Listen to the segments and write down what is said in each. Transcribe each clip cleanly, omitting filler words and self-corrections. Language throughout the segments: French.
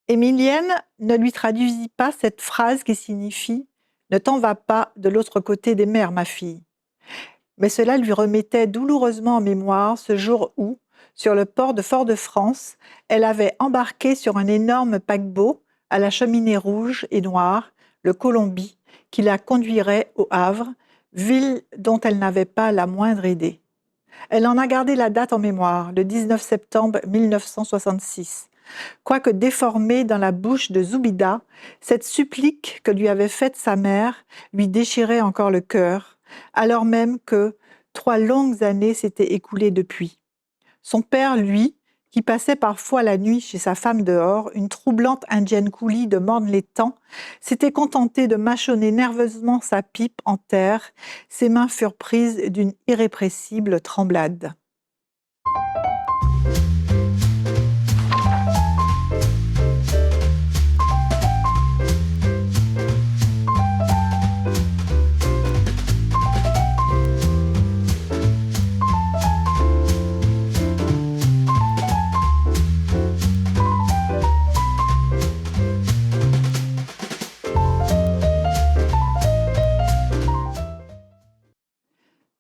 Émilienne ne lui traduisit pas cette phrase qui signifie « Ne t'en va pas de l'autre côté des mers, ma fille ». Mais cela lui remettait douloureusement en mémoire ce jour où, sur le port de Fort-de-France, elle avait embarqué sur un énorme paquebot à la cheminée rouge et noire, le Colombie, qui la conduirait au Havre, ville dont elle n'avait pas la moindre idée. Elle en a gardé la date en mémoire, le 19 septembre 1966. Quoique déformée dans la bouche de Zoubida, cette supplique que lui avait faite sa mère lui déchirait encore le cœur, alors même que 3 longues années s'étaient écoulées depuis. Son père, lui, qui passait parfois la nuit chez sa femme dehors, une troublante indienne coulie de Morne-l'Étang, s'était contenté de mâchonner nerveusement sa pipe en terre. Ses mains furent prises d'une irrépressible tremblade.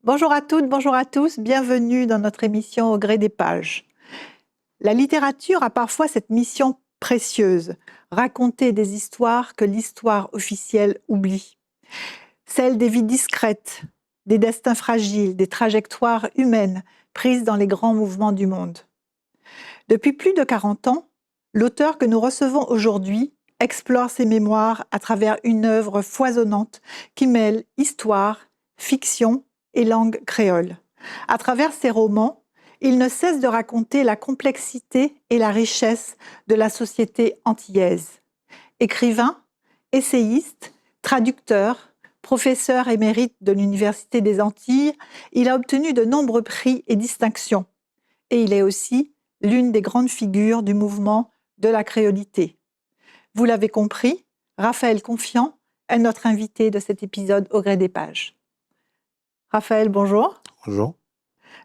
Bonjour à toutes, bonjour à tous, bienvenue dans notre émission Au gré des pages. La littérature a parfois cette mission précieuse, raconter des histoires que l'histoire officielle oublie. Celle des vies discrètes, des destins fragiles, des trajectoires humaines prises dans les grands mouvements du monde. Depuis plus de 40 ans, l'auteur que nous recevons aujourd'hui explore ses mémoires à travers une œuvre foisonnante qui mêle histoire, fiction et langue créole. À travers ses romans, il ne cesse de raconter la complexité et la richesse de la société antillaise. Écrivain, essayiste, traducteur, professeur émérite de l'Université des Antilles, il a obtenu de nombreux prix et distinctions. Et il est aussi l'une des grandes figures du mouvement de la créolité. Vous l'avez compris, Raphaël Confiant est notre invité de cet épisode Au gré des pages. Raphaël, bonjour. Bonjour.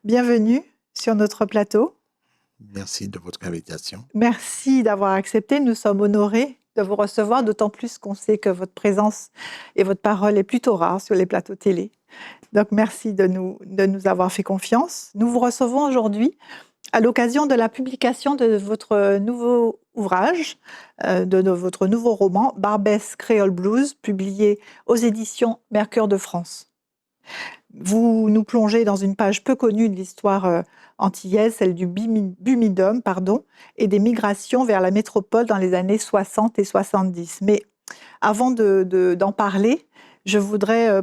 Bienvenue sur notre plateau. Merci de votre invitation. Merci d'avoir accepté. Nous sommes honorés de vous recevoir, d'autant plus qu'on sait que votre présence et votre parole est plutôt rare sur les plateaux télé. Donc, merci de nous avoir fait confiance. Nous vous recevons aujourd'hui à l'occasion de la publication de votre nouveau ouvrage, de votre nouveau roman, Barbès Creole Blues, publié aux éditions Mercure de France. Vous nous plongez dans une page peu connue de l'histoire antillaise, celle du Bumidum, et des migrations vers la métropole dans les années 60 et 70. Mais avant d'en parler, je voudrais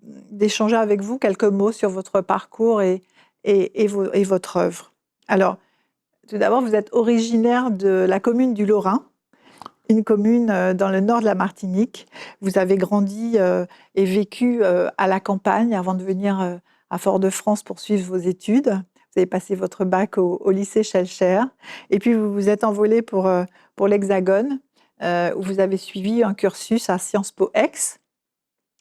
d'échanger avec vous quelques mots sur votre parcours et votre œuvre. Alors, tout d'abord, vous êtes originaire de la commune du Lorrain, une commune dans le nord de la Martinique. Vous avez grandi et vécu à la campagne avant de venir à Fort-de-France pour suivre vos études. Vous avez passé votre bac au lycée Schellcher. Et puis, vous vous êtes envolé pour l'Hexagone, où vous avez suivi un cursus à Sciences Po Aix,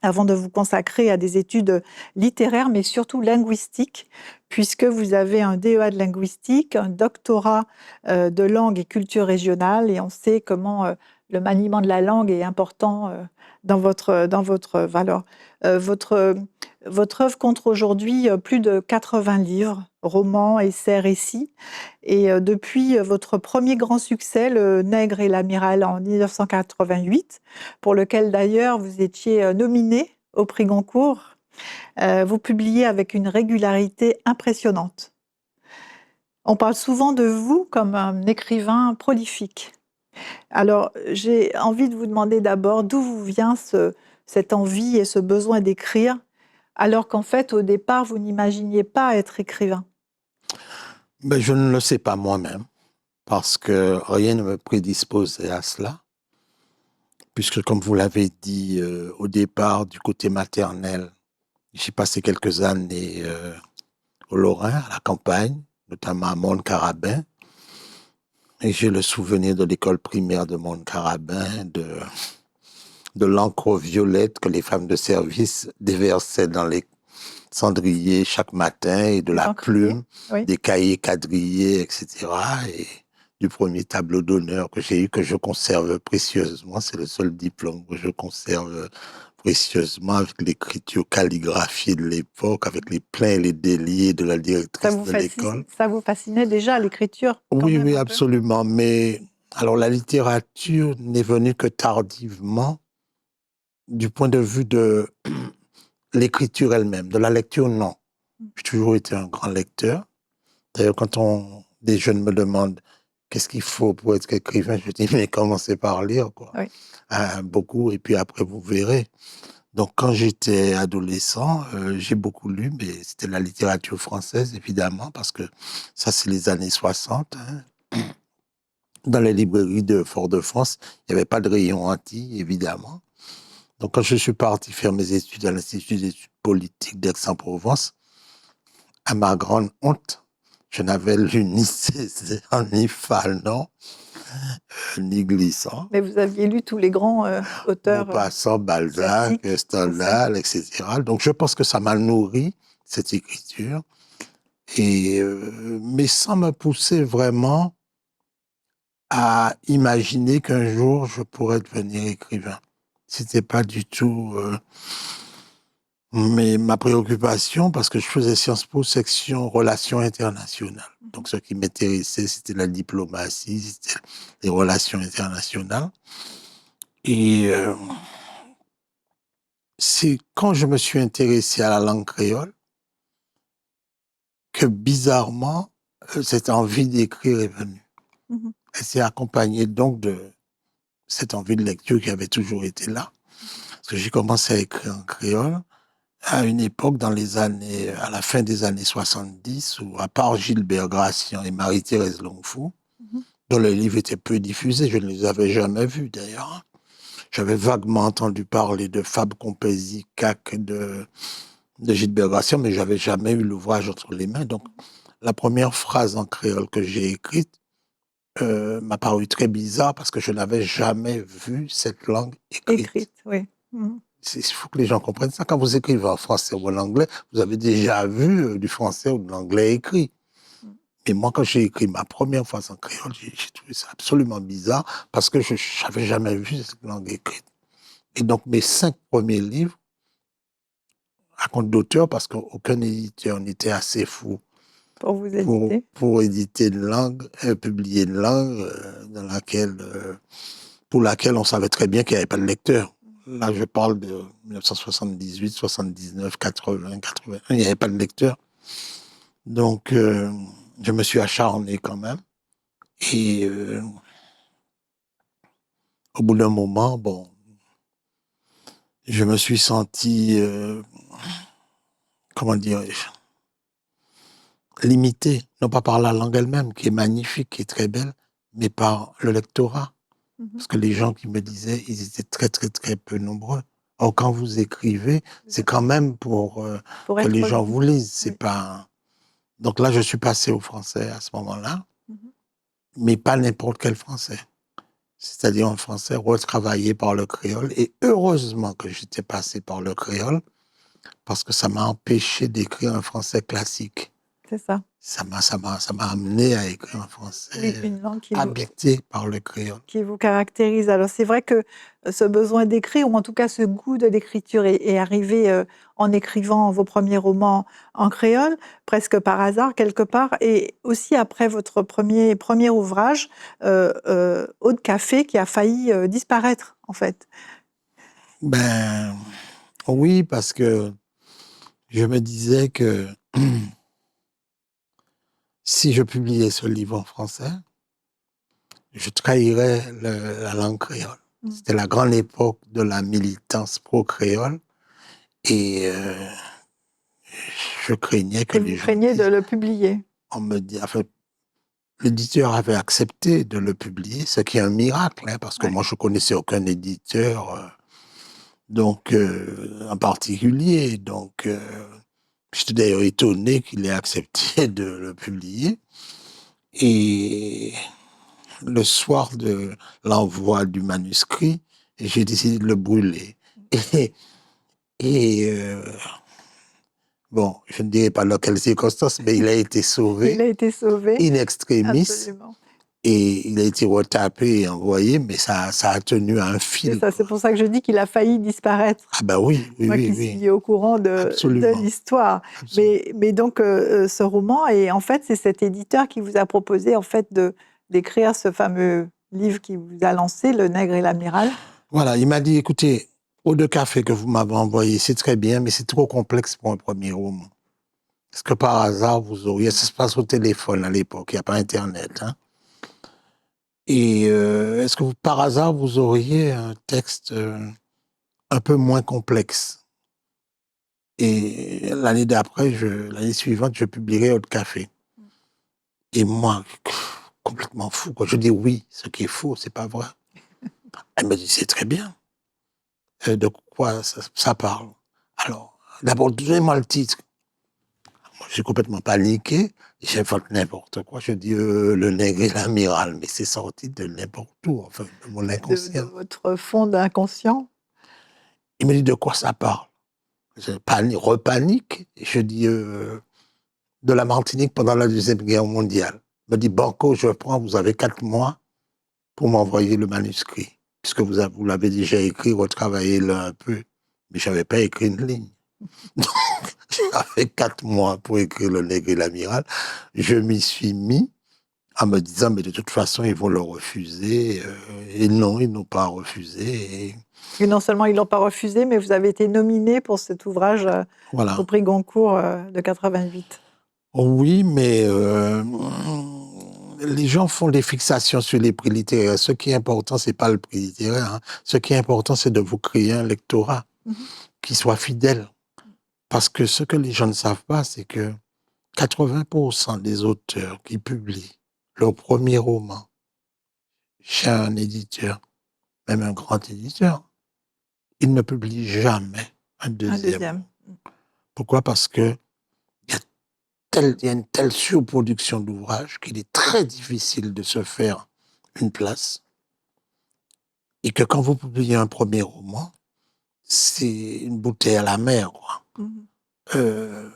avant de vous consacrer à des études littéraires, mais surtout linguistiques, puisque vous avez un DEA de linguistique, un doctorat de langue et culture régionale, et on sait comment le maniement de la langue est important dans votre œuvre. Alors, votre œuvre compte aujourd'hui plus de 80 livres, romans, essais, récits, et depuis votre premier grand succès, Le Nègre et l'Amiral en 1988, pour lequel d'ailleurs vous étiez nominé au prix Goncourt, vous publiez avec une régularité impressionnante. On parle souvent de vous comme un écrivain prolifique. Alors, j'ai envie de vous demander d'abord d'où vous vient cette envie et ce besoin d'écrire, alors qu'en fait, au départ, vous n'imaginiez pas être écrivain. Ben, je ne le sais pas moi-même, parce que rien ne me prédisposait à cela, puisque comme vous l'avez dit au départ, du côté maternel, j'ai passé quelques années au Lorrain, à la campagne, notamment à Mont-Carabin, et j'ai le souvenir de l'école primaire de Mont-Carabin, de l'encre violette que les femmes de service déversaient dans les cendriers chaque matin, et de la plume, oui. des cahiers quadrillés, etc. Et du premier tableau d'honneur que j'ai eu, que je conserve précieusement. C'est le seul diplôme que je conserve précieusement, avec l'écriture calligraphiée de l'époque, avec les pleins et les déliés de la directrice de l'école. Ça vous fascinait déjà, l'écriture, quand Oui, même, oui, un peu? absolument. Mais alors, la littérature n'est venue que tardivement, du point de vue de l'écriture elle-même. De la lecture, non. J'ai toujours été un grand lecteur. D'ailleurs, quand des jeunes me demandent qu'est-ce qu'il faut pour être écrivain, je dis, mais commencez par lire, quoi. Oui. Beaucoup, et puis après, vous verrez. Donc, quand j'étais adolescent, j'ai beaucoup lu, mais c'était la littérature française, évidemment, parce que ça, c'est les années 60. Dans les librairies de Fort-de-France, il n'y avait pas de rayon anti, évidemment. Donc, quand je suis parti faire mes études à l'Institut d'études politiques d'Aix-en-Provence, à ma grande honte, je n'avais lu ni Césaire, ni Fanon, ni Glissant. Mais vous aviez lu tous les grands auteurs Maupassant, Balzac, classiques français. Stendhal, etc. Donc, je pense que ça m'a nourri, cette écriture, mais sans me pousser vraiment à imaginer qu'un jour, je pourrais devenir écrivain. C'était pas du tout ma préoccupation, parce que je faisais Sciences Po, section Relations internationales. Donc, ce qui m'intéressait, c'était la diplomatie, c'était les relations internationales. Et c'est quand je me suis intéressé à la langue créole que, bizarrement, cette envie d'écrire est venue. Mhm. Elle s'est accompagnée donc de cette envie de lecture qui avait toujours été là. Parce que j'ai commencé à écrire en créole à une époque, à la fin des années 70, où, à part Gilbert Gracian et Marie-Thérèse Longfou, Mhm. dont les livres étaient peu diffusés, je ne les avais jamais vus d'ailleurs. J'avais vaguement entendu parler de Fab Compésie, CAC, de Gilbert Gracian, mais j'avais jamais eu l'ouvrage entre les mains. Donc, la première phrase en créole que j'ai écrite m'a paru très bizarre, parce que je n'avais jamais vu cette langue écrite. Écrite, oui. Mhm. Il faut que les gens comprennent ça. Quand vous écrivez en français ou en anglais, vous avez déjà vu du français ou de l'anglais écrit. Et moi, quand j'ai écrit ma première phrase en créole, j'ai trouvé ça absolument bizarre, parce que je n'avais jamais vu cette langue écrite. Et donc, mes 5 premiers livres, à compte d'auteur, parce qu'aucun éditeur n'était assez fou Pour vous éditer. pour éditer une langue, publier une langue pour laquelle on savait très bien qu'il n'y avait pas de lecteur. Là, je parle de 1978, 79, 80, 81, il n'y avait pas de lecteur. Donc, je me suis acharné quand même. Et au bout d'un moment, bon, je me suis senti, comment dirais-je, limité, non pas par la langue elle-même, qui est magnifique, qui est très belle, mais par le lectorat. Mhm. Parce que les gens qui me disaient, ils étaient très, très, très peu nombreux. Or, quand vous écrivez, c'est quand même pour que être les gens lu. vous lisent. C'est Oui. pas... Donc là, je suis passé au français à ce moment-là, Mhm. mais pas n'importe quel français. C'est-à-dire un français retravaillé par le créole. Et heureusement que j'étais passé par le créole, parce que ça m'a empêché d'écrire un français classique. C'est ça. Ça m'a amené à écrire un Oui, français une langue habité par le créole. qui vous caractérise. Alors c'est vrai que ce besoin d'écrire, ou en tout cas ce goût de l'écriture, est arrivé en écrivant vos premiers romans en créole, presque par hasard quelque part, et aussi après votre premier ouvrage, Eau de café, qui a failli disparaître en fait. Ben oui, parce que je me disais que si je publiais ce livre en français, je trahirais la langue créole. Mm. C'était la grande époque de la militance pro-créole, et je craignais que Et les vous gens craignez de disent, le publier. on me dit, enfin, l'éditeur avait accepté de le publier, ce qui est un miracle, hein, parce que Ouais. moi je connaissais aucun éditeur, en particulier, donc j'étais d'ailleurs étonné qu'il ait accepté de le publier. Et le soir de l'envoi du manuscrit, j'ai décidé de le brûler. Et, et bon, je ne dirai pas dans quelles circonstances, mais il a été Il sauvé a été sauvé, in extremis, absolument. Et il a été retapé et envoyé, mais ça a tenu à un C'est fil. ça, c'est pour ça que je dis qu'il a failli disparaître. Ah ben oui, oui, Moi oui, qui oui, suis au courant de absolument, l'histoire. absolument. Mais donc, ce roman, et en fait, c'est cet éditeur qui vous a proposé en fait d'écrire ce fameux livre qui vous a lancé, Le Nègre et l'Amiral. Voilà, il m'a dit, écoutez, Eau de café que vous m'avez envoyé, c'est très bien, mais c'est trop complexe pour un premier roman. Est-ce que par hasard, vous auriez, ça se passe au téléphone à l'époque, il n'y a pas Internet, hein? Et est-ce que par hasard, vous auriez un texte un peu moins complexe? Et l'année suivante, je publierai Eau de café. Et moi, complètement fou, quoi. Je dis oui, ce qui est faux, c'est pas vrai. Elle me dit, c'est très bien. De quoi ça parle? Alors, d'abord, donnez-moi le titre. Moi, j'ai complètement paniqué. J'invente n'importe quoi. Je dis Le Nègre et l'Amiral, mais c'est sorti de n'importe où, enfin, de mon De inconscient. votre fond d'inconscient. Il me dit, de quoi ça parle? Je repanique. Et je dis, de la Martinique pendant la Deuxième Guerre mondiale. Il me dit, Banco, je prends, vous avez 4 mois pour m'envoyer le manuscrit. Puisque vous l'avez déjà écrit, retravaillez-le un peu. Mais je n'avais pas écrit une ligne. Donc, j'avais 4 mois pour écrire Le Nègre et l'Amiral. Je m'y suis mis en me disant, mais de toute façon, ils vont le refuser. Et non, ils n'ont pas refusé. Et Et non seulement ils l'ont pas refusé, mais vous avez été nominé pour cet ouvrage au voilà. prix Goncourt de 88. Oui, mais les gens font des fixations sur les prix littéraires. Ce qui est important, c'est pas le prix littéraire, hein. Ce qui est important, c'est de vous créer un lectorat Mhm. qui soit fidèle. Parce que ce que les gens ne savent pas, c'est que 80% des auteurs qui publient leur premier roman chez un éditeur, même un grand éditeur, ils ne publient jamais un Un deuxième. deuxième. Pourquoi? Parce que il y a une telle surproduction d'ouvrages qu'il est très difficile de se faire une place. Et que quand vous publiez un premier roman, c'est une bouteille à la mer, quoi. Mhm. Euh,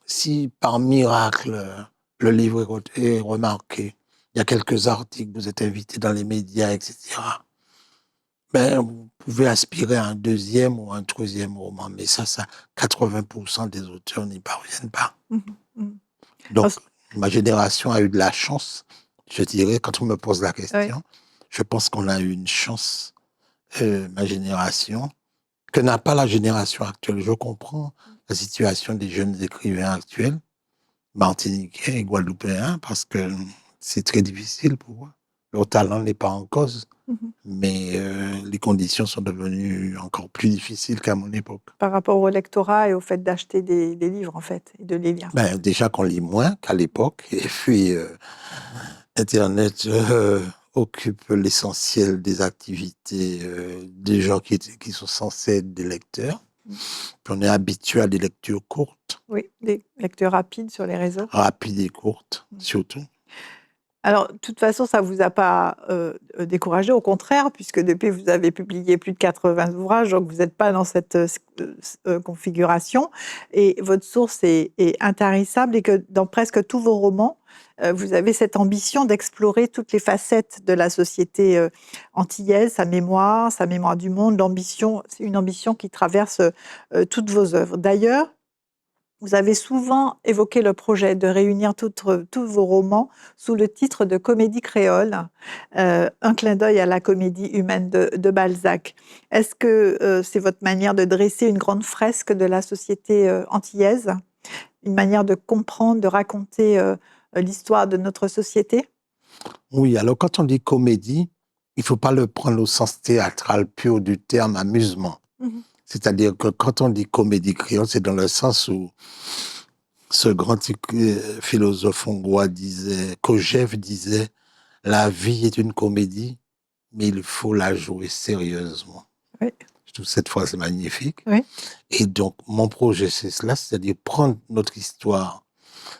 Si par miracle, le livre est remarqué, il y a quelques articles, vous êtes invité dans les médias, etc., ben, vous pouvez aspirer à un deuxième ou un troisième roman. Mais ça, 80% des auteurs n'y parviennent pas. Mhm. Mhm. Donc, Parce- ma génération a eu de la chance, je dirais, quand on me pose la ouais. question, je pense qu'on a eu une chance, ma génération, que n'a pas la génération actuelle. Je comprends la situation des jeunes écrivains actuels, martiniquais et guadeloupéens, parce que c'est très difficile pour eux. Leur talent n'est pas en cause, Mhm. mais les conditions sont devenues encore plus difficiles qu'à mon époque. Par rapport au lectorat et au fait d'acheter des livres, en fait, et de les lire. Ben, déjà qu'on lit moins qu'à l'époque, et puis Internet occupe l'essentiel des activités des gens qui sont censés être des lecteurs. Mm. Puis on est habitué à des lectures courtes, Oui, des lectures rapides sur les réseaux. rapides et courtes, Mm. surtout. Alors, de toute façon, ça ne vous a pas découragé, au contraire, puisque depuis, vous avez publié plus de 80 ouvrages, donc vous n'êtes pas dans cette configuration. Et votre source est intarissable, et que dans presque tous vos romans, vous avez cette ambition d'explorer toutes les facettes de la société antillaise, sa mémoire du monde. L'ambition, c'est une ambition qui traverse toutes vos œuvres. D'ailleurs, vous avez souvent évoqué le projet de réunir tous vos romans sous le titre de Comédie créole, un clin d'œil à la comédie humaine de Balzac. Est-ce que c'est votre manière de dresser une grande fresque de la société antillaise, une manière de comprendre, de raconter l'histoire de notre société? Oui, alors quand on dit comédie, il ne faut pas le prendre au sens théâtral pur du terme amusement. Mhm. C'est-à-dire que quand on dit comédie créole, c'est dans le sens où ce grand philosophe hongrois disait, Kojève disait, la vie est une comédie, mais il faut la jouer sérieusement. Oui, Je trouve cette phrase magnifique. oui. Et donc, mon projet, c'est cela, c'est-à-dire prendre notre histoire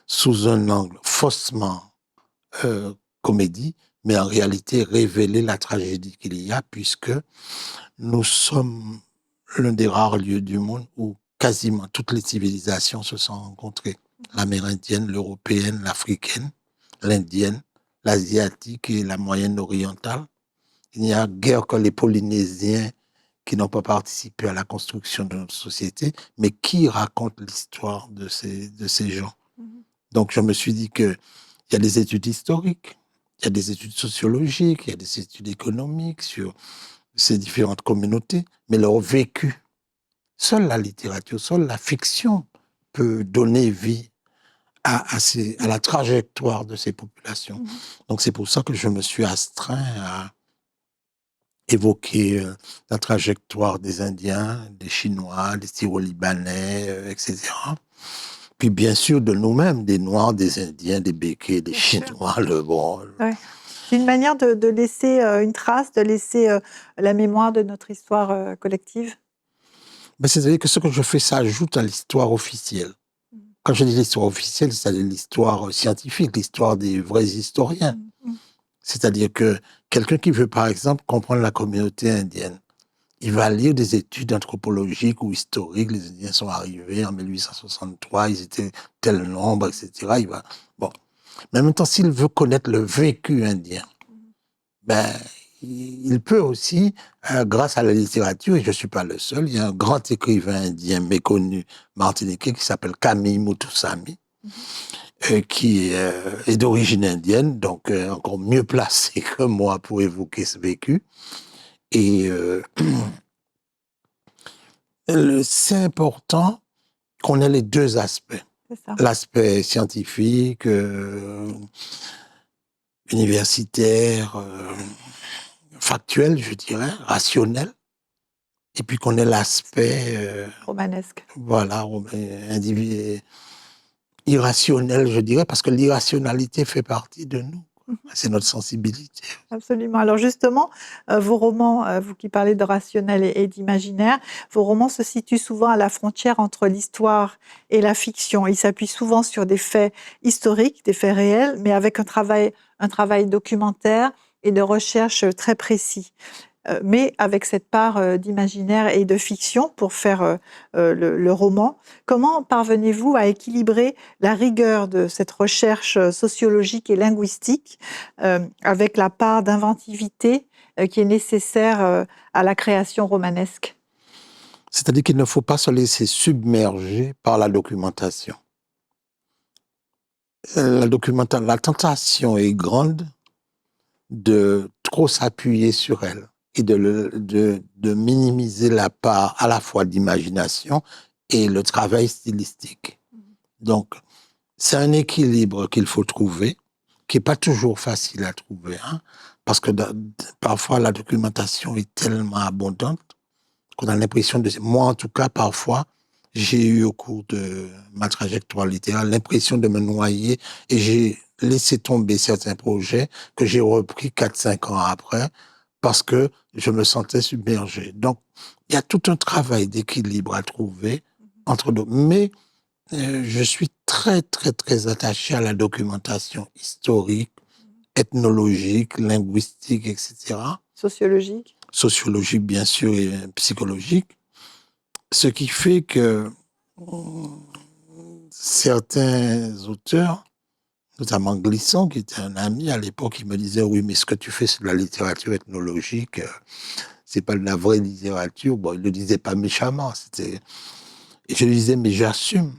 sous un angle faussement comédie, mais en réalité révéler la tragédie qu'il y a, puisque nous sommes l'un des rares lieux du monde où quasiment toutes les civilisations se sont rencontrées. L'amérindienne, l'européenne, l'africaine, l'indienne, l'asiatique et la moyenne orientale. Il n'y a guère que les Polynésiens qui n'ont pas participé à la construction de notre société, mais qui racontent l'histoire de ces gens. Donc, je me suis dit qu'il y a des études historiques, il y a des études sociologiques, il y a des études économiques sur ces différentes communautés, mais leur vécu. Seule la littérature, seule la fiction peut donner vie à la trajectoire de ces populations. Donc, c'est pour ça que je me suis astreint à évoquer la trajectoire des Indiens, des Chinois, des Syro-Libanais, etc. Puis bien sûr de nous-mêmes, des Noirs, des Indiens, des Békés, des Chinois, le bon. Ouais. C'est une manière de laisser une trace, de laisser la mémoire de notre histoire collective. Ben, c'est-à-dire que ce que je fais, ça ajoute à l'histoire officielle. Quand je dis l'histoire officielle, c'est-à-dire l'histoire scientifique, l'histoire des vrais historiens. C'est-à-dire que quelqu'un qui veut, par exemple, comprendre la communauté indienne, il va lire des études anthropologiques ou historiques. Les Indiens sont arrivés en 1863, ils étaient tel nombre, etc. Bon. Mais en même temps, s'il veut connaître le vécu indien, ben, il peut aussi, grâce à la littérature, et je ne suis pas le seul, il y a un grand écrivain indien méconnu, martiniquais, qui s'appelle Camille Muthusamy, qui est d'origine indienne, donc encore mieux placé que moi pour évoquer ce vécu. Et c'est important qu'on ait les deux aspects. L'aspect scientifique, universitaire, factuel, je dirais, rationnel, et puis qu'on ait l'aspect romanesque. Voilà, irrationnel, je dirais, parce que l'irrationalité fait partie de nous. C'est notre sensibilité. Absolument. Alors justement, vos romans, vous qui parlez de rationnel et d'imaginaire, vos romans se situent souvent à la frontière entre l'histoire et la fiction. Ils s'appuient souvent sur des faits historiques, des faits réels, mais avec un travail documentaire et de recherche très précis. Mais avec cette part d'imaginaire et de fiction pour faire le roman. Comment parvenez-vous à équilibrer la rigueur de cette recherche sociologique et linguistique avec la part d'inventivité qui est nécessaire à la création romanesque? C'est-à-dire qu'il ne faut pas se laisser submerger par la documentation. La tentation est grande de trop s'appuyer sur elle et de minimiser la part à la fois d'imagination et le travail stylistique. Donc, c'est un équilibre qu'il faut trouver, qui n'est pas toujours facile à trouver, hein, parce que parfois la documentation est tellement abondante qu'on a l'impression de... Moi, en tout cas, parfois, j'ai eu au cours de ma trajectoire littéraire l'impression de me noyer et j'ai laissé tomber certains projets que j'ai repris 4-5 ans après parce que je me sentais submergé. Donc, il y a tout un travail d'équilibre à trouver entre deux. Mais je suis très, très, très attaché à la documentation historique, ethnologique, linguistique, etc. Sociologique? Sociologique, bien sûr, et psychologique. Ce qui fait que certains auteurs, notamment Glisson, qui était un ami à l'époque, il me disait « Oui, mais ce que tu fais, c'est de la littérature ethnologique, c'est pas de la vraie littérature. » Bon, il ne le disait pas méchamment. Et je lui disais « Mais j'assume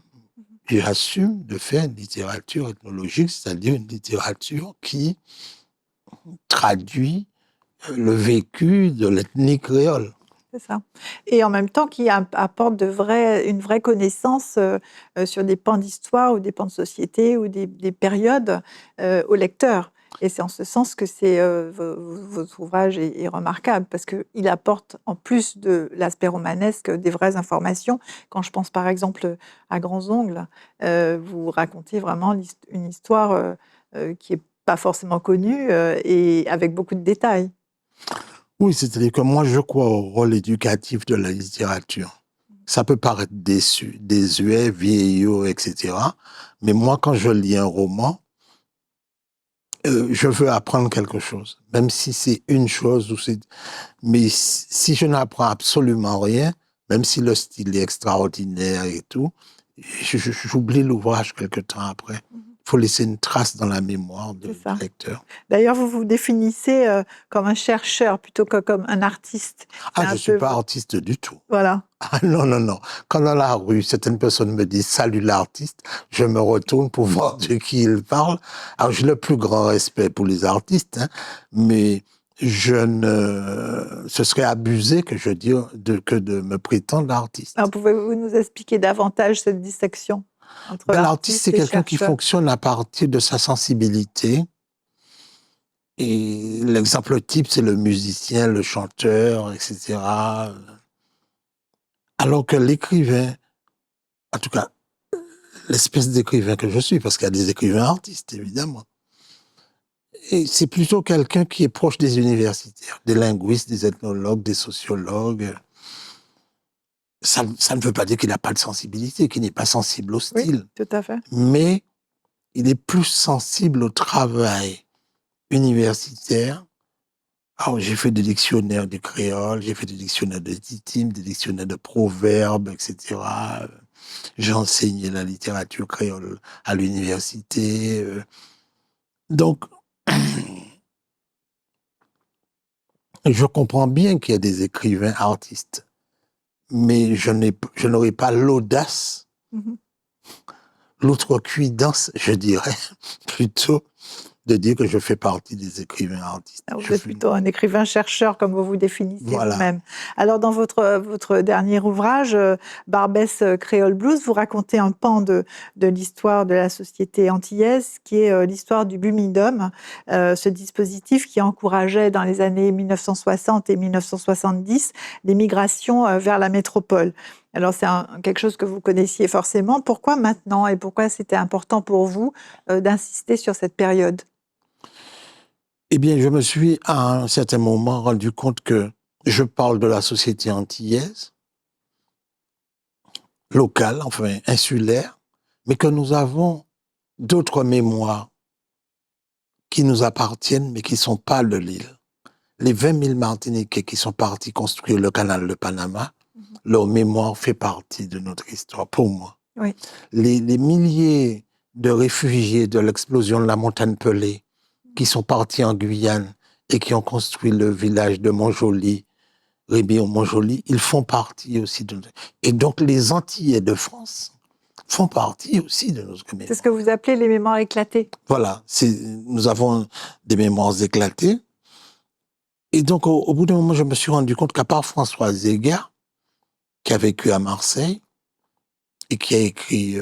de faire une littérature ethnologique, c'est-à-dire une littérature qui traduit le vécu de l'ethnie créole. » C'est ça. Et en même temps, qui apporte une vraie connaissance sur des pans d'histoire ou des pans de société ou des périodes au lecteur. Et c'est en ce sens que votre ouvrage est remarquable, parce qu'il apporte, en plus de l'aspect romanesque, des vraies informations. Quand je pense par exemple à Grands Ongles, vous racontez vraiment une histoire qui n'est pas forcément connue et avec beaucoup de détails. Oui, c'est-à-dire que moi, je crois au rôle éducatif de la littérature. Ça peut paraître désuet, vieillot, etc. Mais moi, quand je lis un roman, je veux apprendre quelque chose. Même si c'est une chose, mais si je n'apprends absolument rien, même si le style est extraordinaire et tout, j'oublie l'ouvrage quelque temps après. faut laisser une trace dans la mémoire du C'est ça. lecteur. D'ailleurs, vous vous définissez comme un chercheur plutôt que comme un artiste. C'est Ah, je un ne suis peu pas artiste du tout. voilà. Ah non, non, non. Quand dans la rue, certaines personnes me disent «Salut l'artiste», je me retourne pour voir de qui ils parlent. Alors, j'ai le plus grand respect pour les artistes, hein, mais ce serait abusé que que de me prétendre artiste. Alors, pouvez-vous nous expliquer davantage cette distinction entre Ben, l'artiste, c'est artiste et quelqu'un qui chercheur? fonctionne à partir de sa sensibilité. Et l'exemple type, c'est le musicien, le chanteur, etc. Alors que l'écrivain, en tout cas, l'espèce d'écrivain que je suis, parce qu'il y a des écrivains artistes, évidemment, et c'est plutôt quelqu'un qui est proche des universitaires, des linguistes, des ethnologues, des sociologues. Ça ne veut pas dire qu'il n'a pas de sensibilité, qu'il n'est pas sensible au Oui, style, tout à fait. mais il est plus sensible au travail universitaire. Alors, j'ai fait des dictionnaires de créole, j'ai fait des dictionnaires de titime, des dictionnaires de proverbes, etc. J'ai enseigné la littérature créole à l'université. Donc, je comprends bien qu'il y a des écrivains artistes, mais je n'aurai pas l'audace, Mhm. l'outrecuidance, je dirais, plutôt, de dire que je fais partie des écrivains artistes. Vous êtes plutôt un écrivain-chercheur, comme vous vous définissez Voilà. vous-même. Alors, dans votre dernier ouvrage, Barbès Creole Blues, vous racontez un pan de l'histoire de la société antillaise, qui est l'histoire du Bumidum, ce dispositif qui encourageait dans les années 1960 et 1970 les migrations vers la métropole. Alors, c'est quelque chose que vous connaissiez forcément. Pourquoi maintenant et pourquoi c'était important pour vous d'insister sur cette période? Eh bien, je me suis à un certain moment rendu compte que je parle de la société antillaise, locale, enfin insulaire, mais que nous avons d'autres mémoires qui nous appartiennent, mais qui ne sont pas de l'île. Les 20 000 Martiniquais qui sont partis construire le canal de Panama, leur mémoire fait partie de notre histoire, pour moi. Oui. Les milliers de réfugiés de l'explosion de la montagne Pelée qui sont partis en Guyane et qui ont construit le village de Montjoly, Rébillon-Montjoly, ils font partie aussi de notre... Et donc les Antillais de France font partie aussi de notre mémoire. C'est ce que vous appelez les mémoires éclatées. Voilà, nous avons des mémoires éclatées. Et donc, au bout d'un moment, je me suis rendu compte qu'à part François Zéga, qui a vécu à Marseille et qui a écrit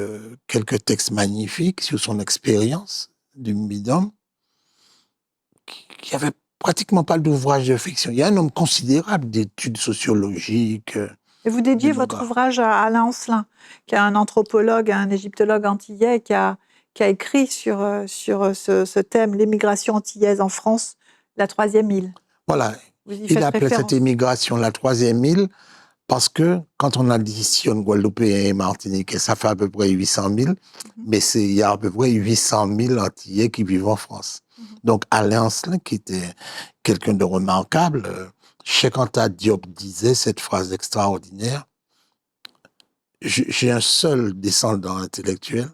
quelques textes magnifiques sur son expérience du Midom, qui avait pratiquement pas d'ouvrage de fiction. Il y a un nombre considérable d'études sociologiques. Et vous dédiez votre démographiques. ouvrage à Alain Ancelin, qui est un anthropologue, un égyptologue antillais, qui a écrit sur ce thème, l'émigration antillaise en France, la troisième île. Voilà, Vous y il faites appelait cette référence. émigration la troisième île parce que quand on additionne Guadeloupéens et Martiniquais, ça fait à peu près 800 000, mais il y a à peu près 800 000 Antillais qui vivent en France. Donc Alain Ancelin, qui était quelqu'un de remarquable, Cheikh Anta Diop disait cette phrase extraordinaire: j'ai un seul descendant intellectuel,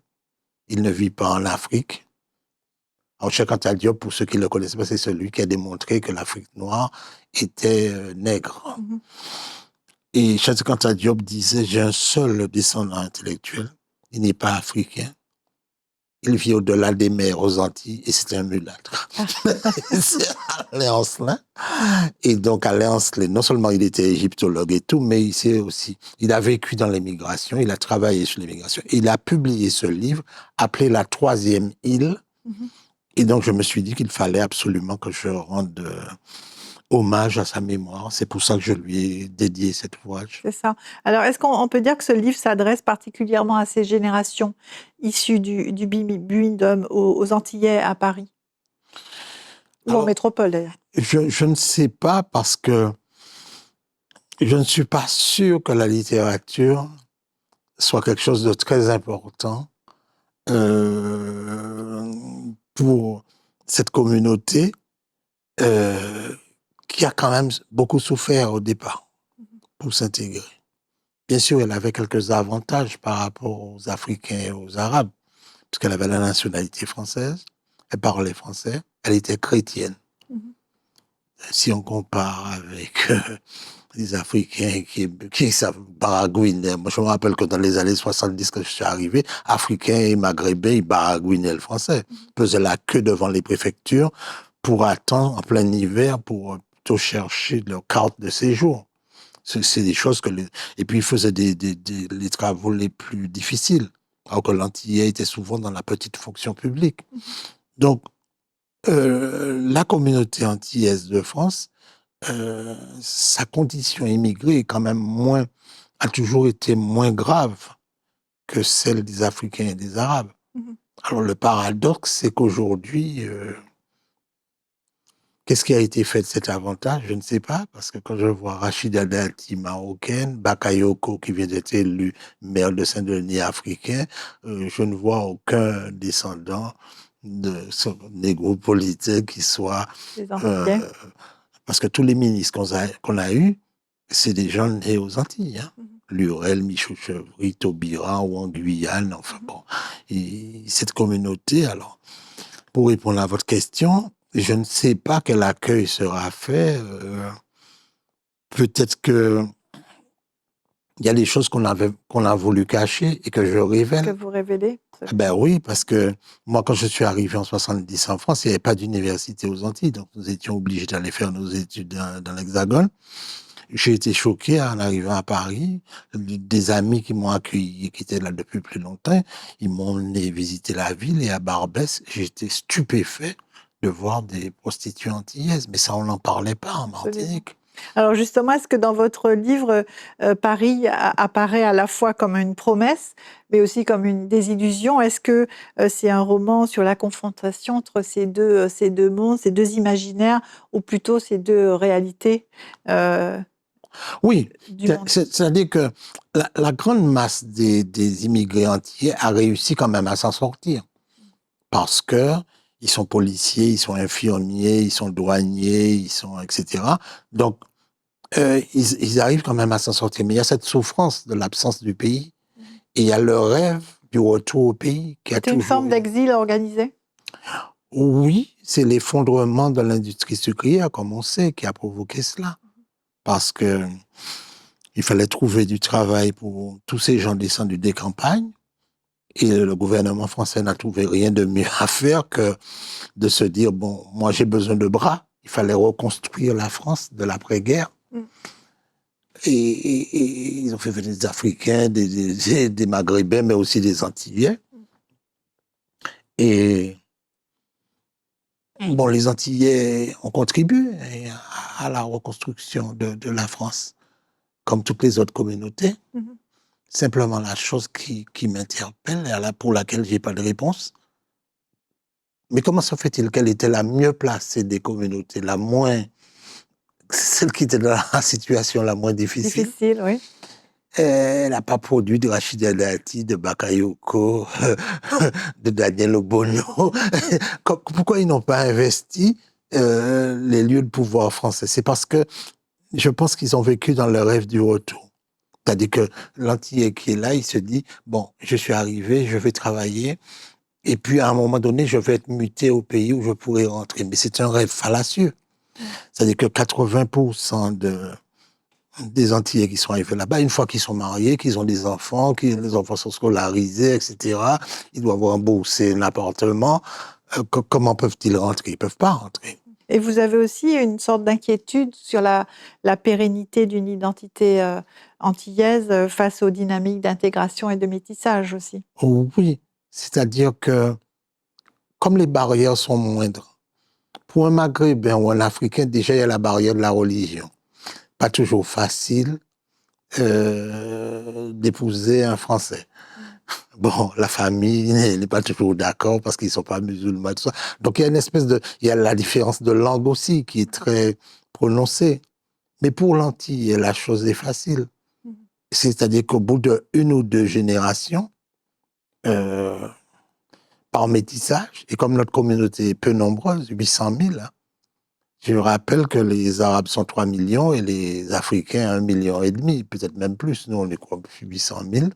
il ne vit pas en Afrique. Alors, Cheikh Anta Diop, pour ceux qui ne le connaissent pas, c'est celui qui a démontré que l'Afrique noire était nègre. Et Cheikh Anta Diop disait: j'ai un seul descendant intellectuel, il n'est pas africain, il vit au-delà des mers aux Antilles et c'est un mulâtre. C'est Alain Ancelin. Et donc Alain Ancelin, non seulement il était égyptologue et tout, mais il a vécu dans l'émigration, il a travaillé sur l'émigration. Il a publié ce livre appelé La troisième île. Et donc je me suis dit qu'il fallait absolument que je rende hommage à sa mémoire. C'est pour ça que je lui ai dédié cet ouvrage. C'est ça. Alors, est-ce qu'on peut dire que ce livre s'adresse particulièrement à ces générations issues du Bumidum aux Antillais à Paris? Ou en métropole, d'ailleurs? Je ne sais pas parce que je ne suis pas sûr que la littérature soit quelque chose de très important pour cette communauté qui a quand même beaucoup souffert au départ pour s'intégrer. Bien sûr, elle avait quelques avantages par rapport aux Africains et aux Arabes, parce qu'elle avait la nationalité française, elle parlait français, elle était chrétienne. Si on compare avec les Africains qui savent baragouiner, moi je me rappelle que dans les années 70, quand je suis arrivé, Africains et Maghrébins, ils baragouinaient le français, faisaient la queue devant les préfectures pour attendre en plein hiver pour plutôt chercher leur carte de séjour. C'est des choses que... Et puis ils faisaient les travaux les plus difficiles, alors que l'Antillais était souvent dans la petite fonction publique. Donc, la communauté antillaise de France, sa condition immigrée est quand même a toujours été moins grave que celle des Africains et des Arabes. Alors le paradoxe, c'est qu'aujourd'hui, qu'est-ce qui a été fait de cet avantage? Je ne sais pas, parce que quand je vois Rachida Dati, marocaine, Bakayoko, qui vient d'être élu maire de Saint-Denis, africain, je ne vois aucun descendant de ce négro politique qui soit... parce que tous les ministres qu'on a eus, c'est des gens nés aux Antilles. Hein. Lurel, Michou-Chevry, Taubira ou en Guyane, enfin bon. Et cette communauté, alors, pour répondre à votre question, je ne sais pas quel accueil sera fait. Peut-être que il y a des choses qu'on a voulu cacher et que je révèle. Que vous révélez? Ben oui, parce que moi, quand je suis arrivé en 70 en France, il n'y avait pas d'université aux Antilles, donc nous étions obligés d'aller faire nos études dans l'Hexagone. J'ai été choqué en arrivant à Paris. Des amis qui m'ont accueilli, qui étaient là depuis plus longtemps, ils m'ont emmené visiter la ville, et à Barbès, j'étais stupéfait de voir des prostituées antillaises. Mais ça, on n'en parlait pas en Martinique. Alors justement, est-ce que dans votre livre, Paris apparaît à la fois comme une promesse, mais aussi comme une désillusion? Est-ce que c'est un roman sur la confrontation entre ces deux mondes, ces deux imaginaires, ou plutôt ces deux réalités? Oui, c'est-à-dire que la grande masse des immigrés antillais a réussi quand même à s'en sortir. Parce que ils sont policiers, ils sont infirmiers, ils sont douaniers, ils sont etc. Donc, ils arrivent quand même à s'en sortir. Mais il y a cette souffrance de l'absence du pays. Et il y a le rêve du retour au pays. C'était une forme d'exil organisé? Oui, c'est l'effondrement de l'industrie sucrière, comme on sait, qui a provoqué cela. Parce que il fallait trouver du travail pour tous ces gens descendus des campagnes. Et le gouvernement français n'a trouvé rien de mieux à faire que de se dire, bon, moi j'ai besoin de bras. Il fallait reconstruire la France de l'après-guerre. Et ils ont fait venir des Africains, des Maghrébins, mais aussi des Antillais. Et bon, les Antillais ont contribué à la reconstruction de la France, comme toutes les autres communautés. Simplement, la chose qui m'interpelle et pour laquelle je n'ai pas de réponse, mais comment se fait-il qu'elle était la mieux placée des communautés, celle qui était dans la situation la moins difficile? Difficile, oui. Elle n'a pas produit de Rachida Dati, de Bakayoko, de Daniel Obono. Pourquoi ils n'ont pas investi les lieux de pouvoir français? C'est parce que je pense qu'ils ont vécu dans le rêve du retour. C'est-à-dire que l'Antillais qui est là, il se dit, bon, je suis arrivé, je vais travailler, et puis à un moment donné, je vais être muté au pays où je pourrai rentrer. Mais c'est un rêve fallacieux. C'est-à-dire que 80% des Antillais qui sont arrivés là-bas, une fois qu'ils sont mariés, qu'ils ont des enfants, que les enfants sont scolarisés, etc., ils doivent rembourser un appartement, comment peuvent-ils rentrer? Ils ne peuvent pas rentrer. Et vous avez aussi une sorte d'inquiétude sur la pérennité d'une identité antillaise face aux dynamiques d'intégration et de métissage aussi. Oui, c'est-à-dire que comme les barrières sont moindres, pour un Maghrébin ou un Africain, déjà il y a la barrière de la religion. Pas toujours facile d'épouser un Français. Bon, la famille n'est pas toujours d'accord parce qu'ils ne sont pas musulmans, tout ça. Donc il y a une espèce il y a la différence de langue aussi qui est très prononcée. Mais pour l'Antille, la chose est facile. C'est-à-dire qu'au bout d'une ou deux générations, par métissage, et comme notre communauté est peu nombreuse, 800 000, hein, je rappelle que les Arabes sont 3 millions et les Africains 1,5 million, peut-être même plus. Nous, on est quoi, 800 000.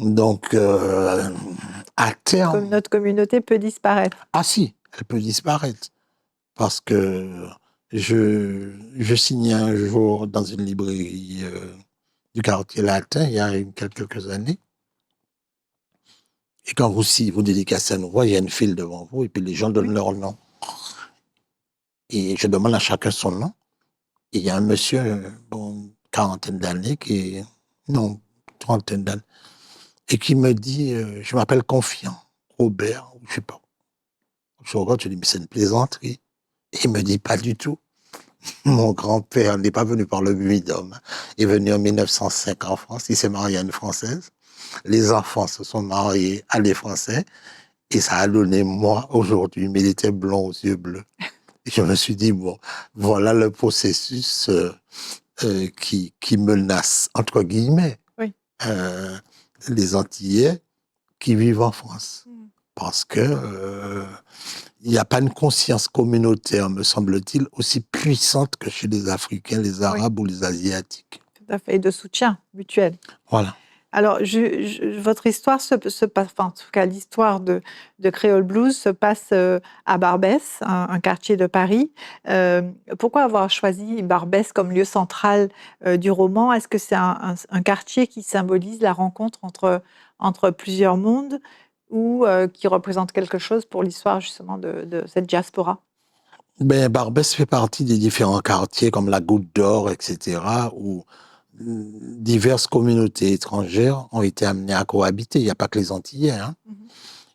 Donc, à terme, Notre communauté peut disparaître. ah si, elle peut disparaître. Parce que je signais un jour dans une librairie du quartier latin, il y a quelques années. Et quand vous dédicacez un ouvrage, il y a une file devant vous, et puis les gens donnent Oui. leur nom. Et je demande à chacun son nom. Et il y a un monsieur, bon, quarantaine d'années, non, trentaine d'années, et qui me dit, je m'appelle Confiant, Robert, je sais pas. Je regarde, je dis, mais c'est une plaisanterie. Et il me dit, pas du tout. Mon grand-père n'est pas venu par le Buidom. Il est venu en 1905 en France. Il s'est marié à une Française. Les enfants se sont mariés à des Français. Et ça a donné moi aujourd'hui. Mais il était blond aux yeux bleus. Et je me suis dit, bon, voilà le processus qui menace, entre guillemets, Oui. les Antillais qui vivent en France. Mm. Parce que il n'y a pas une conscience communautaire, me semble-t-il, aussi puissante que chez les Africains, les Arabes ou les Asiatiques. Tout à fait, et de soutien mutuel. Voilà. Alors, votre histoire se passe, enfin, en tout cas, l'histoire de Creole Blues se passe à Barbès, un quartier de Paris. Pourquoi avoir choisi Barbès comme lieu central du roman? Est-ce que c'est un quartier qui symbolise la rencontre entre plusieurs mondes ou qui représente quelque chose pour l'histoire justement de cette diaspora? Ben, Barbès fait partie des différents quartiers comme la Goutte d'Or, etc., où diverses communautés étrangères ont été amenées à cohabiter. Il n'y a pas que les Antillais, hein. Mhm.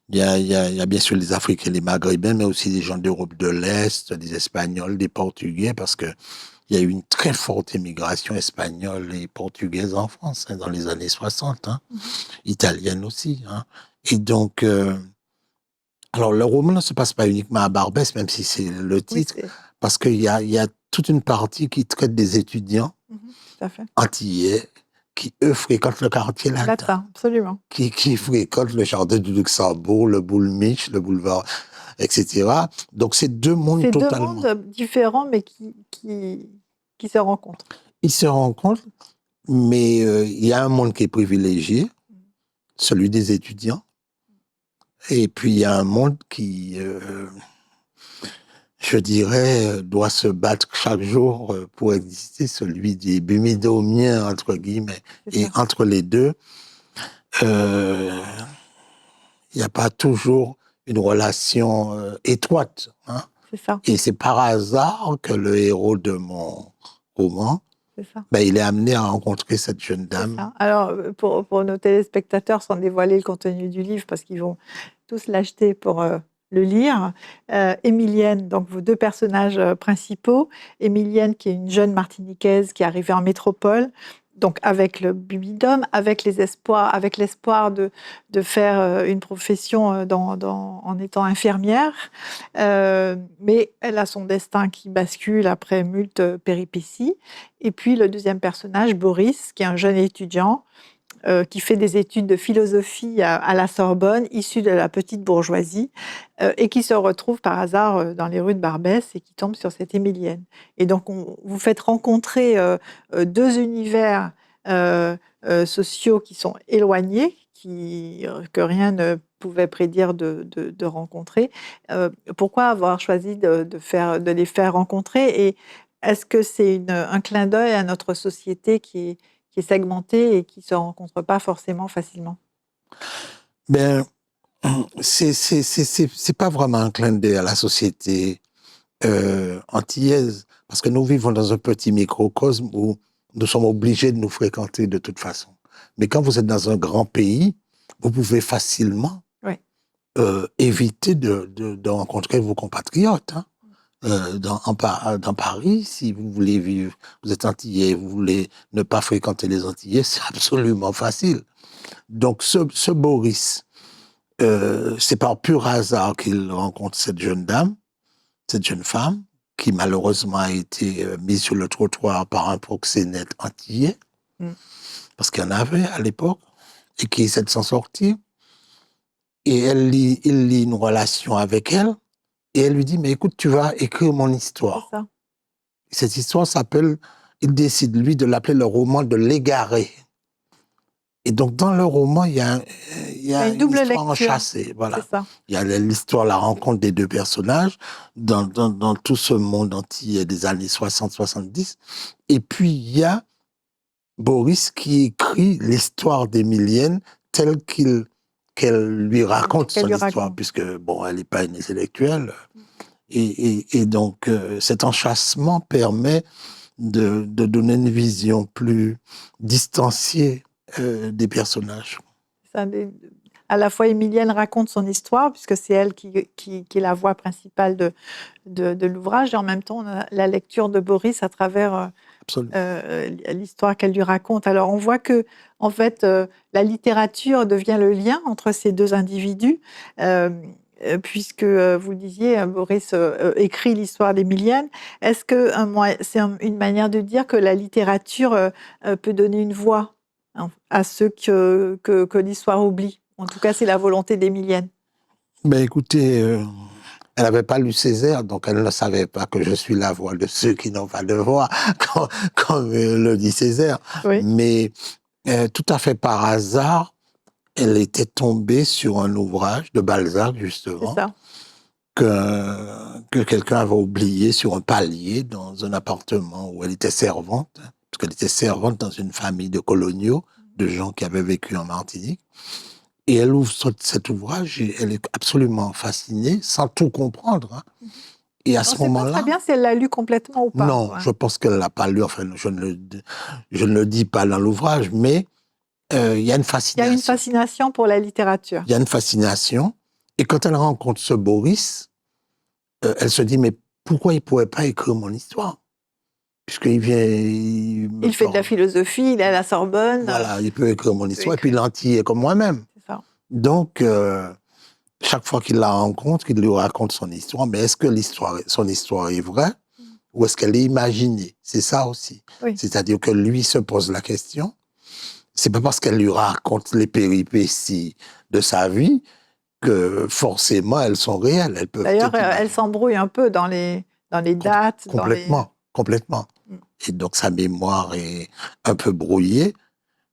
Il y a bien sûr les Africains, les Maghrébins, mais aussi des gens d'Europe de l'Est, des Espagnols, des Portugais, parce que il y a eu une très forte immigration espagnole et portugaise en France dans les années 60, hein, italienne aussi. Hein. Et donc, alors le roman ne se passe pas uniquement à Barbès, même si c'est le Oui, titre, parce qu'il y a toute une partie qui traite des étudiants tout à fait. antillais qui, eux, fréquentent le quartier latin. Latin, absolument. Qui fréquentent le jardin du Luxembourg, le Boul'Mich, le boulevard, etc. Donc, c'est deux mondes totalement. C'est deux mondes différents, mais qui se rencontrent. Ils se rencontrent, mais il y a un monde qui est privilégié, celui des étudiants. Et puis, il y a un monde qui, je dirais, doit se battre chaque jour pour exister, celui des bumidomiens, entre guillemets. Et entre les deux, il n'y a pas toujours une relation étroite. Hein. C'est ça. Et c'est par hasard que le héros de mon roman, ben, il est amené à rencontrer cette jeune dame. Alors, pour nos téléspectateurs, sans dévoiler le contenu du livre, parce qu'ils vont tous l'acheter pour le lire, Émilienne, donc vos deux personnages principaux, Émilienne qui est une jeune Martiniquaise qui est arrivée en métropole, donc avec le Bubidom, avec l'espoir de faire une profession en étant infirmière, mais elle a son destin qui bascule après moult péripéties. Et puis le deuxième personnage, Boris, qui est un jeune étudiant qui fait des études de philosophie à la Sorbonne, issu de la petite bourgeoisie, et qui se retrouve par hasard dans les rues de Barbès et qui tombe sur cette Émilienne. Et donc, vous faites rencontrer deux univers sociaux qui sont éloignés, que rien ne pouvait prédire de rencontrer. Pourquoi avoir choisi de les faire rencontrer? Et est-ce que c'est un clin d'œil à notre société qui est segmentée et qui ne se rencontre pas forcément facilement? Ben, c'est pas vraiment un clin d'œil à la société antillaise, parce que nous vivons dans un petit microcosme où nous sommes obligés de nous fréquenter de toute façon. Mais quand vous êtes dans un grand pays, vous pouvez facilement éviter de rencontrer vos compatriotes. Hein. Dans Paris, si vous voulez vivre, vous êtes antillais, vous voulez ne pas fréquenter les Antillais, c'est absolument facile. Donc ce Boris, c'est par pur hasard qu'il rencontre cette jeune dame, cette jeune femme, qui malheureusement a été mise sur le trottoir par un proxénète antillais, parce qu'il y en avait à l'époque, et qui essaie de s'en sortir. Et il lit une relation avec elle, et elle lui dit, mais écoute, tu vas écrire mon histoire. C'est ça. Cette histoire s'appelle, il décide, lui, de l'appeler le roman de l'égaré. Et donc, dans le roman, il y a Il y a une une double histoire lecture, enchâssée. Voilà. c'est ça. Il y a l'histoire, la rencontre des deux personnages dans tout ce monde entier des années 60-70. Et puis, il y a Boris qui écrit l'histoire d'Emilienne telle qu'elle lui raconte Qu'elle son lui histoire, raconte. puisque, bon, elle n'est pas une intellectuelle. Et donc, cet enchâssement permet de donner une vision plus distanciée des personnages. Ça, à la fois, Émilienne raconte son histoire, puisque c'est elle qui est la voix principale de l'ouvrage, et en même temps, on a la lecture de Boris à travers Absolument. l'histoire qu'elle lui raconte. Alors, on voit que, en fait, la littérature devient le lien entre ces deux individus, puisque, vous le disiez, Boris écrit l'histoire d'Émilienne. Est-ce que c'est une manière de dire que la littérature peut donner une voix, hein, à ceux que l'histoire oublie? En tout cas, c'est la volonté d'Émilienne. Ben écoutez, elle n'avait pas lu Césaire, donc elle ne savait pas que je suis la voix de ceux qui n'ont pas de voix, comme le dit Césaire. Oui, Mais tout à fait par hasard, elle était tombée sur un ouvrage de Balzac, c'est justement, ça. que quelqu'un avait oublié sur un palier dans un appartement où elle était servante, hein, parce qu'elle était servante dans une famille de coloniaux, de gens qui avaient vécu en Martinique. Et elle ouvre cet ouvrage et elle est absolument fascinée, sans tout comprendre, hein. Et à On ce ne sait pas très moment-là, bien si elle l'a lu complètement ou pas, non, quoi, je hein. pense qu'elle ne l'a pas lu, enfin, je ne le dis pas dans l'ouvrage, mais il y a une Il y a une fascination. fascination pour la littérature. Il y a une fascination. Et quand elle rencontre ce Boris, elle se dit, mais pourquoi il ne pourrait pas écrire mon histoire? Puisqu'il vient, il me Il fait de la forme. philosophie, il est à la Sorbonne, Voilà, il peut écrire mon il peut histoire, et puis écrire. il est entier comme moi-même. C'est ça. Donc, chaque fois qu'il la rencontre, qu'il lui raconte son histoire, mais est-ce que son histoire est vraie ou est-ce qu'elle est imaginée? C'est ça aussi. Oui. C'est-à-dire que lui se pose la question. C'est pas parce qu'elle lui raconte les péripéties de sa vie que forcément elles sont réelles. Elles peuvent D'ailleurs, être elle imaginées. s'embrouille un peu dans les dates, dans les... Complètement, complètement. Mm. Et donc sa mémoire est un peu brouillée.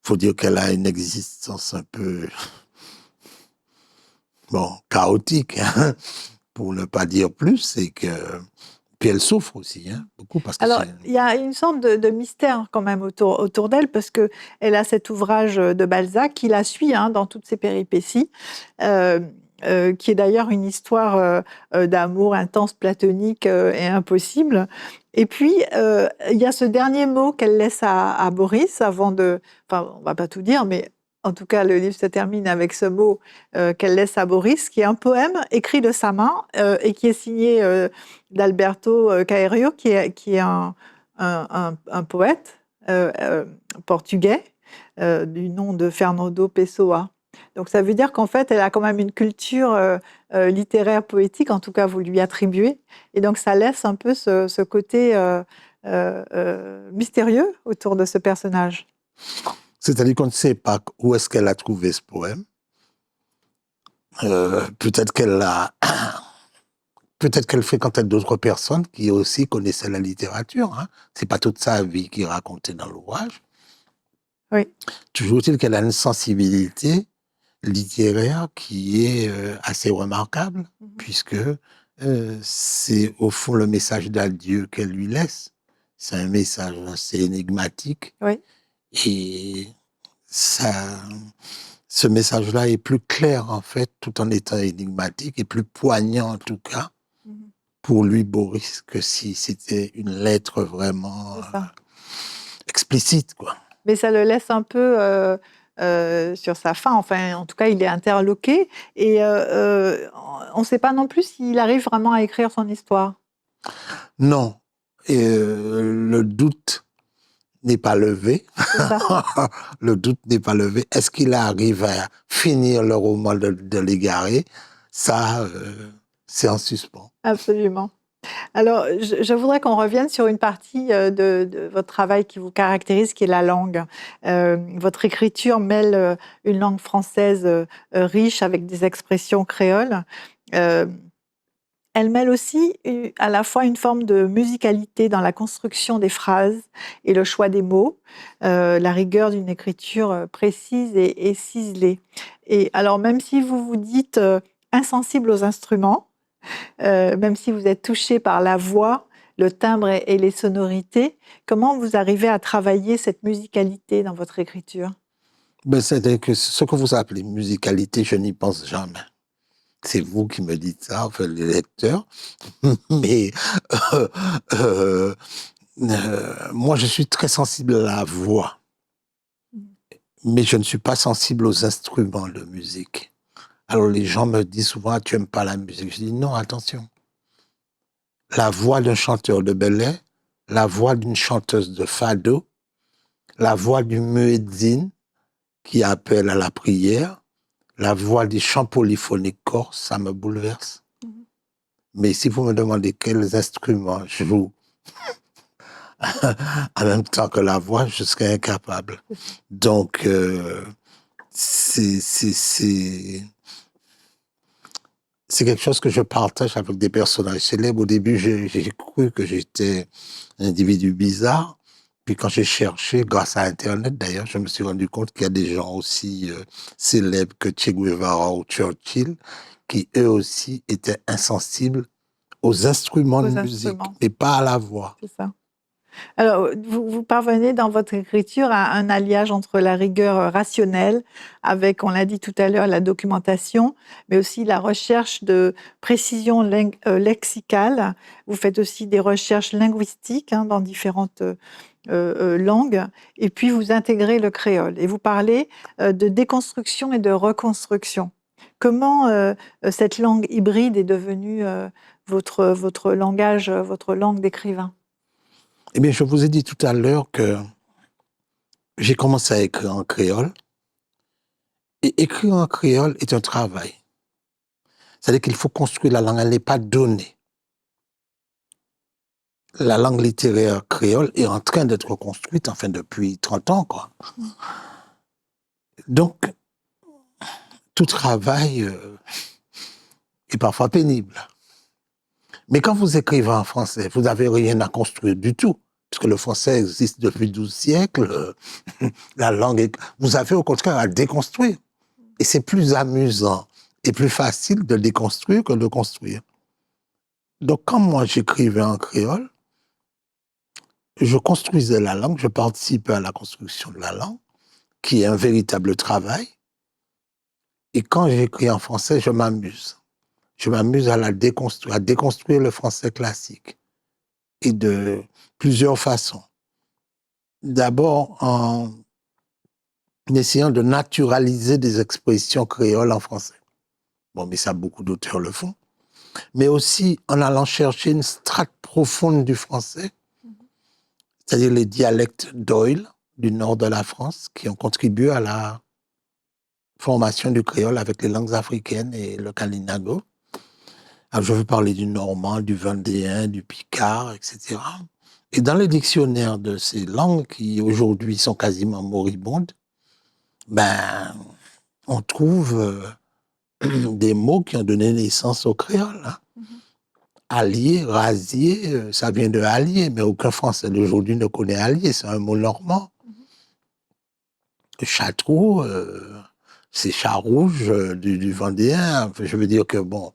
Faut dire qu'elle a une existence un peu, bon, chaotique, hein, pour ne pas dire plus, et que puis elle souffre aussi, hein, beaucoup, parce que Alors, c'est... il y a une sorte de mystère quand même autour d'elle, parce qu'elle a cet ouvrage de Balzac qui la suit, hein, dans toutes ses péripéties, euh, qui est d'ailleurs une histoire d'amour intense, platonique et impossible. Et puis, il y a ce dernier mot qu'elle laisse à Boris avant de... Enfin, on ne va pas tout dire, mais en tout cas, le livre se termine avec ce mot qu'elle laisse à Boris, qui est un poème écrit de sa main et qui est signé d'Alberto Caerio, qui est un poète portugais du nom de Fernando Pessoa. Donc ça veut dire qu'en fait, elle a quand même une culture littéraire, poétique, en tout cas vous lui attribuez, et donc ça laisse un peu ce côté mystérieux autour de ce personnage. C'est-à-dire qu'on ne sait pas où est-ce qu'elle a trouvé ce poème. Peut-être qu'elle l'a... Peut-être qu'elle fréquentait d'autres personnes qui aussi connaissaient la littérature, hein. C'est pas toute sa vie qui est racontée dans l'ouvrage. Oui. Toujours est-il qu'elle a une sensibilité littéraire qui est assez remarquable, puisque c'est au fond le message d'adieu qu'elle lui laisse. C'est un message assez énigmatique, Oui. et ça, ce message-là est plus clair, en fait, tout en étant énigmatique, et plus poignant, en tout cas, pour lui, Boris, que si c'était une lettre vraiment explicite, quoi. Mais ça le laisse un peu sur sa faim. Enfin, en tout cas, il est interloqué. Et on ne sait pas non plus s'il arrive vraiment à écrire son histoire. Non. Et le doute n'est pas levé. C'est ça. Le doute n'est pas levé. Est-ce qu'il arrive à finir le roman de l'Égaré? Ça, c'est en suspens. Absolument. Alors, je voudrais qu'on revienne sur une partie de votre travail qui vous caractérise, qui est la langue. Votre écriture mêle une langue française riche avec des expressions créoles. Euh, Elle mêle aussi à la fois une forme de musicalité dans la construction des phrases et le choix des mots, la rigueur d'une écriture précise et ciselée. Et alors, même si vous vous dites insensible aux instruments, même si vous êtes touché par la voix, le timbre et les sonorités, comment vous arrivez à travailler cette musicalité dans votre écriture? Ben, c'est-à-dire que ce que vous appelez musicalité, je n'y pense jamais. C'est vous qui me dites ça, enfin, les lecteurs. Mais euh, euh, moi, je suis très sensible à la voix, mais je ne suis pas sensible aux instruments de musique. Alors les gens me disent souvent, ah, tu n'aimes pas la musique. Je dis non, attention. La voix d'un chanteur de ballet, la voix d'une chanteuse de fado, la voix du muezzin qui appelle à la prière, la voix des chants polyphoniques corses, ça me bouleverse. Mais si vous me demandez quels instruments je joue en même temps que la voix, je serais incapable. Donc, c'est quelque chose que je partage avec des personnages célèbres. Au début, j'ai cru que j'étais un individu bizarre. Puis quand j'ai cherché, grâce à Internet d'ailleurs, je me suis rendu compte qu'il y a des gens aussi célèbres que Che Guevara ou Churchill, qui eux aussi étaient insensibles aux instruments de Aux musique, instruments, mais pas à la voix. c'est ça. Alors, vous parvenez dans votre écriture à un alliage entre la rigueur rationnelle, avec, on l'a dit tout à l'heure, la documentation, mais aussi la recherche de précision lexicale. Vous faites aussi des recherches linguistiques dans différentes langues, et puis vous intégrez le créole. Et vous parlez de déconstruction et de reconstruction. Comment cette langue hybride est devenue votre langage, votre langue d'écrivain? Eh bien, je vous ai dit tout à l'heure que j'ai commencé à écrire en créole. Et écrire en créole est un travail. C'est-à-dire qu'il faut construire la langue, elle n'est pas donnée. La langue littéraire créole est en train d'être construite, enfin depuis 30 ans, quoi. Donc, tout travail est parfois pénible. Mais quand vous écrivez en français, vous n'avez rien à construire du tout, puisque le français existe depuis 12 siècles. La langue vous avez au contraire à déconstruire. Et c'est plus amusant et plus facile de déconstruire que de construire. Donc, quand moi j'écrivais en créole, je construisais la langue, je participais à la construction de la langue, qui est un véritable travail. Et quand j'écris en français, je m'amuse. Je m'amuse à à déconstruire le français classique. Et de plusieurs façons. D'abord, en essayant de naturaliser des expressions créoles en français. Bon, mais ça, beaucoup d'auteurs le font. Mais aussi en allant chercher une strate profonde du français, c'est-à-dire les dialectes d'Oïl, du nord de la France, qui ont contribué à la formation du créole avec les langues africaines et le kalinago. Alors, je veux parler du normand, du vendéen, du picard, etc. Et dans les dictionnaires de ces langues, qui aujourd'hui sont quasiment moribondes, ben, on trouve des mots qui ont donné naissance au créole. Hein. Allier, rasier, ça vient de allier, mais aucun Français d'aujourd'hui ne connaît allier, c'est un mot normand. Château, c'est chat rouge du Vendéen. Je veux dire que bon.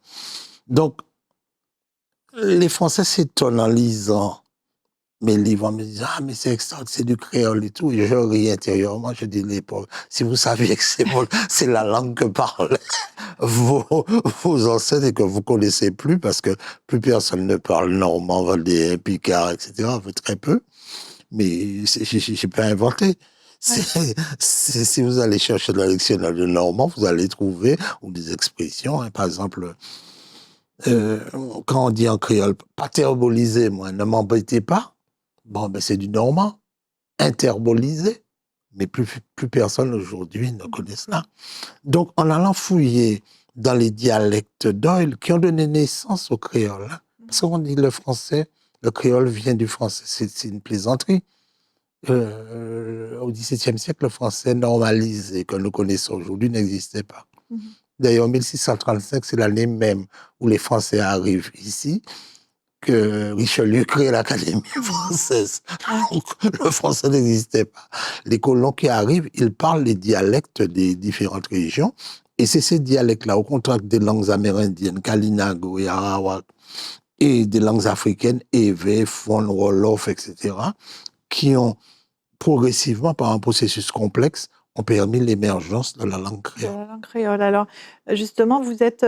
Donc, les Français s'étonnent en lisant mes livres, en me disant, ah, mais c'est extraordinaire, c'est du créole et tout. Et je ris intérieurement, je dis, les pauvres, si vous saviez que c'est la langue que parlent vos ancêtres et que vous connaissez plus, parce que plus personne ne parle normand, vendéen, picard, etc., très peu. Mais j'ai pas inventé. Si vous allez chercher dans le dictionnaire de normand, vous allez trouver ou des expressions. Hein, par exemple, quand on dit en créole, paterbolisé, moi, ne m'embêtez pas. Bon, ben c'est du normand. Interbolisé. Mais plus personne aujourd'hui ne connaît cela. Donc, en allant fouiller dans les dialectes d'Oïl qui ont donné naissance au créole, hein, parce qu'on dit le français, le créole vient du français, c'est une plaisanterie. Au XVIIe siècle, le français normalisé que nous connaissons aujourd'hui n'existait pas. D'ailleurs, 1635, c'est l'année même où les Français arrivent ici, que Richelieu crée l'Académie française. Ah, Donc, le français n'existait pas. Les colons qui arrivent, ils parlent les dialectes des différentes régions, et c'est ces dialectes-là, au contraire des langues amérindiennes, Kalinago et Arawak, et des langues africaines, Ewe, Fon, Wolof, etc., qui ont progressivement, par un processus complexe, ont permis l'émergence de la langue de créole. la langue créole. Alors, justement, vous êtes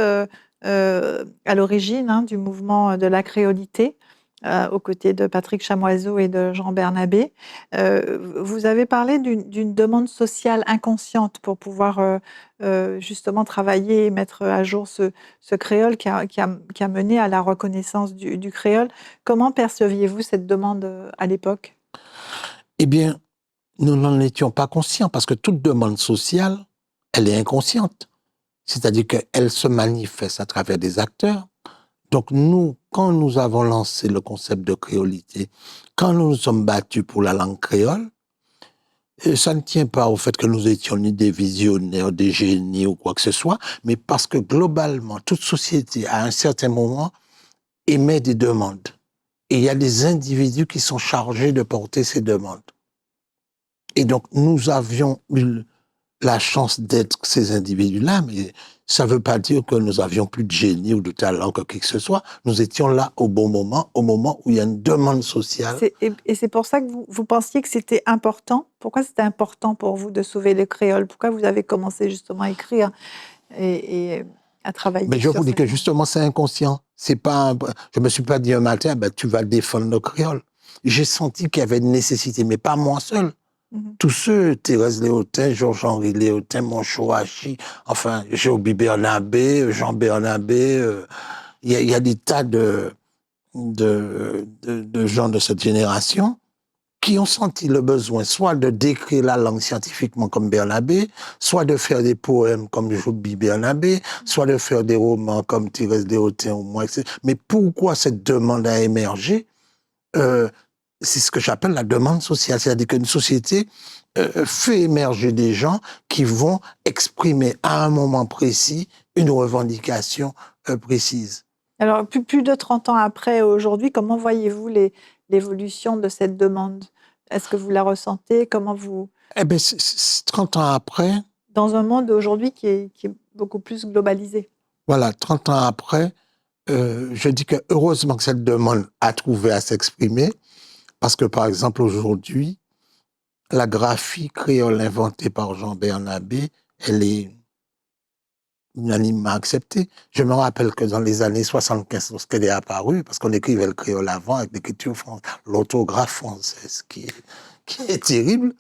à l'origine du mouvement de la créolité, aux côtés de Patrick Chamoiseau et de Jean Bernabé. Vous avez parlé d'une demande sociale inconsciente pour pouvoir justement travailler et mettre à jour ce créole qui a mené à la reconnaissance du créole. Comment perceviez-vous cette demande à l'époque? Eh bien, nous n'en étions pas conscients parce que toute demande sociale, elle est inconsciente. C'est-à-dire qu'elle se manifeste à travers des acteurs. Donc nous, quand nous avons lancé le concept de créolité, quand nous nous sommes battus pour la langue créole, ça ne tient pas au fait que nous étions ni des visionnaires, des génies ou quoi que ce soit, mais parce que globalement, toute société, à un certain moment, émet des demandes. Et il y a des individus qui sont chargés de porter ces demandes. Et donc, nous avions eu la chance d'être ces individus-là, mais ça ne veut pas dire que nous avions plus de génie ou de talent que qui que ce soit. Nous étions là au bon moment, au moment où il y a une demande sociale. Et c'est pour ça que vous pensiez que c'était important. Pourquoi c'était important pour vous de sauver le créole? Pourquoi vous avez commencé justement à écrire et à travailler Mais je sur vous dis cette que langue? justement, c'est inconscient. C'est pas je me suis pas dit un matin, ben, tu vas défendre le créole. J'ai senti qu'il y avait une nécessité, mais pas moi seul. Mhm. Tous ceux, Thérèse Léotin, Georges-Henri Léotin, Moncho Hachi, enfin, Joby Bernabé, Jean Bernabé, il y a des tas de gens de cette génération qui ont senti le besoin soit de décrire la langue scientifiquement comme Bernabé, soit de faire des poèmes comme Joby Bernabé, soit de faire des romans comme Thérèse Léotin ou moi, etc. Mais pourquoi cette demande a émergé? C'est ce que j'appelle la demande sociale, c'est-à-dire qu'une société fait émerger des gens qui vont exprimer à un moment précis une revendication précise. Alors, plus de 30 ans après, aujourd'hui, comment voyez-vous l'évolution de cette demande? Est-ce que vous la ressentez? Comment vous... Eh bien, 30 ans après, Dans un monde aujourd'hui qui est beaucoup plus globalisé. voilà, 30 ans après, je dis que heureusement que cette demande a trouvé à s'exprimer, parce que par exemple aujourd'hui, la graphie créole inventée par Jean Bernabé, elle est unanimement acceptée. Je me rappelle que dans les années 75, lorsqu'elle est apparue, parce qu'on écrivait le créole avant avec l'écriture française, l'orthographe française, qui est terrible,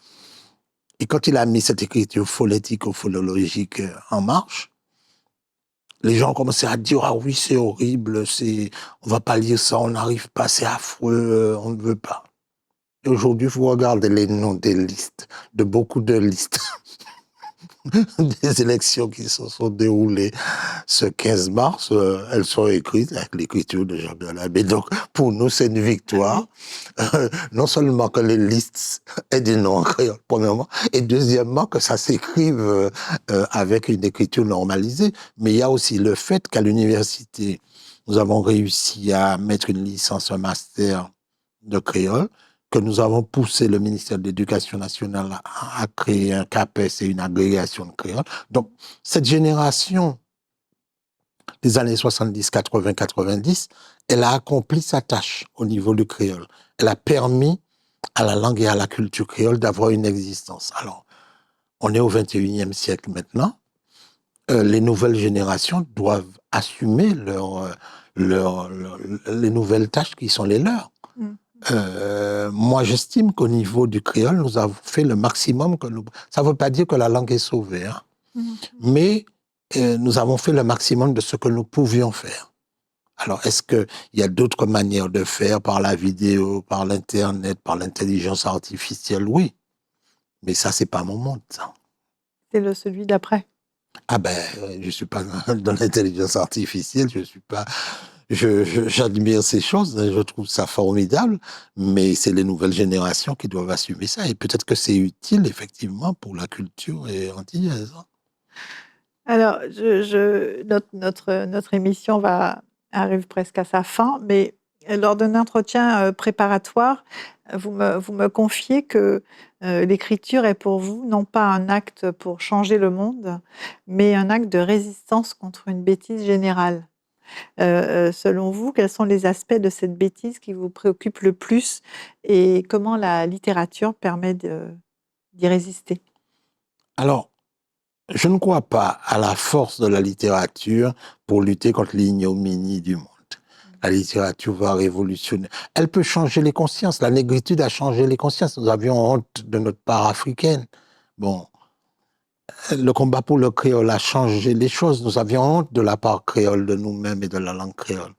et quand il a mis cette écriture phonético-phonologique en marche, les gens ont commencé à dire « Ah oui, c'est horrible, on va pas lire ça, on n'arrive pas, c'est affreux, on ne veut pas ». Et aujourd'hui, vous regardez les noms des listes, de beaucoup de listes des élections qui se sont déroulées ce 15 mars, elles sont écrites avec l'écriture de Jean Bernabé. Donc, pour nous, c'est une victoire. Non seulement que les listes aient des noms en créole, premièrement, et deuxièmement, que ça s'écrive avec une écriture normalisée. Mais il y a aussi le fait qu'à l'université, nous avons réussi à mettre une licence, un master de créole, que nous avons poussé le ministère de l'Éducation nationale à créer un CAPES et une agrégation de créole. Donc, cette génération des années 70, 80, 90, elle a accompli sa tâche au niveau du créole. Elle a permis à la langue et à la culture créole d'avoir une existence. Alors, on est au 21e siècle maintenant. Les nouvelles générations doivent assumer les nouvelles tâches qui sont les leurs. Mm. Moi, j'estime qu'au niveau du créole, nous avons fait le maximum que nous... Ça ne veut pas dire que la langue est sauvée, hein, mais nous avons fait le maximum de ce que nous pouvions faire. Alors, est-ce qu'il y a d'autres manières de faire par la vidéo, par l'Internet, par l'intelligence artificielle? Oui, mais ça, c'est pas mon monde, ça. C'est celui d'après. Ah ben, je suis pas dans l'intelligence artificielle, je suis pas... J'admire ces choses, je trouve ça formidable, mais c'est les nouvelles générations qui doivent assumer ça. Et peut-être que c'est utile, effectivement, pour la culture et antillaise. Alors, notre émission arrive presque à sa fin, mais lors d'un entretien préparatoire, vous me confiez que l'écriture est pour vous non pas un acte pour changer le monde, mais un acte de résistance contre une bêtise générale. Selon vous, quels sont les aspects de cette bêtise qui vous préoccupent le plus et comment la littérature permet d'y résister? Alors, je ne crois pas à la force de la littérature pour lutter contre l'ignominie du monde. La littérature va révolutionner. Elle peut changer les consciences. La négritude a changé les consciences. Nous avions honte de notre part africaine. Bon, le combat pour le créole a changé les choses. Nous avions honte de la part créole de nous-mêmes et de la langue créole.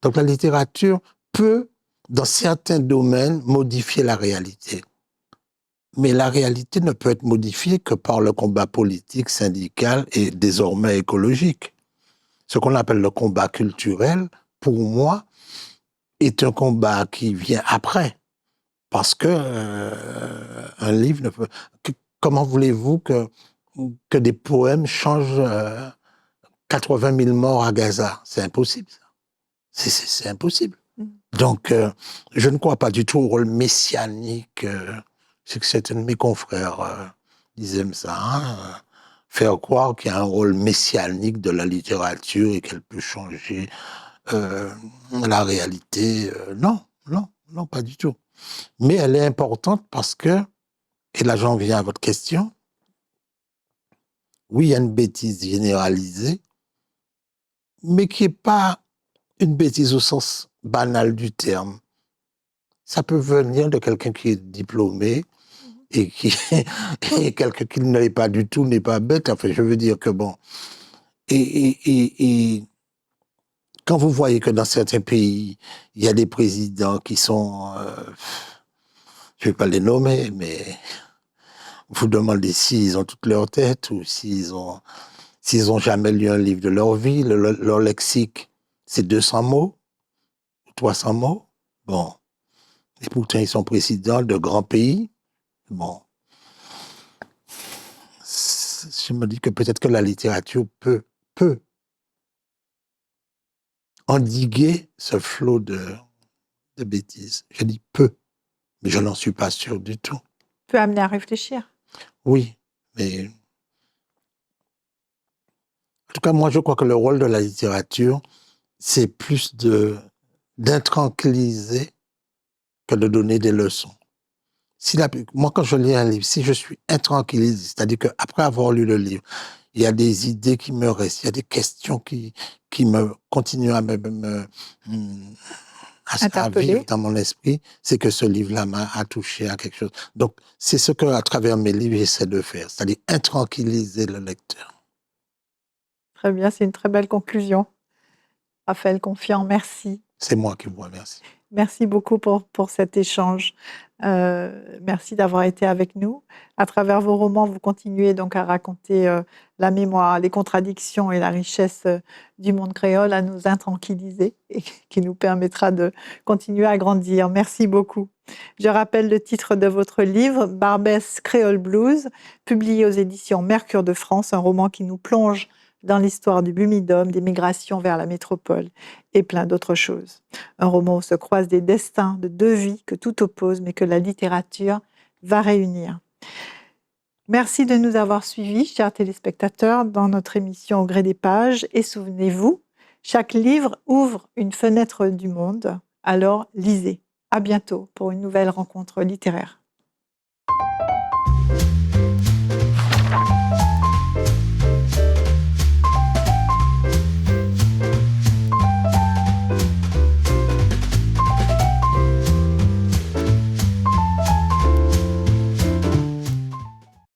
Donc la littérature peut, dans certains domaines, modifier la réalité. Mais la réalité ne peut être modifiée que par le combat politique, syndical et désormais écologique. Ce qu'on appelle le combat culturel, pour moi, est un combat qui vient après. Parce que un livre ne peut... Comment voulez-vous que des poèmes changent 80 000 morts à Gaza? C'est impossible, ça. C'est impossible. Donc, je ne crois pas du tout au rôle messianique. Je sais que certains de mes confrères disaient ça, hein, faire croire qu'il y a un rôle messianique de la littérature et qu'elle peut changer la réalité. Non, non, non, pas du tout. Mais elle est importante parce que, et là j'en viens à votre question, oui, il y a une bêtise généralisée, mais qui n'est pas une bêtise au sens banal du terme. Ça peut venir de quelqu'un qui est diplômé et et quelqu'un qui ne l'est pas du tout, n'est pas bête. Enfin, je veux dire que bon. Et quand vous voyez que dans certains pays, il y a des présidents qui sont, je ne vais pas les nommer, mais vous demandez s'ils ont toute leur tête ou s'ils ont jamais lu un livre de leur vie, leur lexique, c'est 200 mots, 300 mots. Bon. Et pourtant, ils sont présidents de grands pays. Bon. Je me dis que peut-être que la littérature peut endiguer ce flot de bêtises. Je dis peut, mais je n'en suis pas sûr du tout. Peut amener à réfléchir. Oui, mais en tout cas, moi, je crois que le rôle de la littérature, c'est plus d'intranquilliser que de donner des leçons. Moi, quand je lis un livre, si je suis intranquillisé, c'est-à-dire qu'après avoir lu le livre, il y a des idées qui me restent, il y a des questions qui me continuent à vivre dans mon esprit, c'est que ce livre-là m'a touché à quelque chose. Donc, c'est ce que, à travers mes livres, j'essaie de faire, c'est-à-dire intranquilliser le lecteur. Très bien, c'est une très belle conclusion. Raphaël Confiant, merci. C'est moi qui vous remercie. Merci beaucoup pour cet échange. Merci d'avoir été avec nous. À travers vos romans, vous continuez donc à raconter la mémoire, les contradictions et la richesse du monde créole, à nous intranquilliser et qui nous permettra de continuer à grandir. Merci beaucoup. Je rappelle le titre de votre livre, Barbès Creole Blues, publié aux éditions Mercure de France, un roman qui nous plonge dans l'histoire du Bumidum, des migrations vers la métropole et plein d'autres choses. Un roman où se croisent des destins de deux vies que tout oppose, mais que la littérature va réunir. Merci de nous avoir suivis, chers téléspectateurs, dans notre émission Au gré des pages. Et souvenez-vous, chaque livre ouvre une fenêtre du monde, alors lisez. À bientôt pour une nouvelle rencontre littéraire.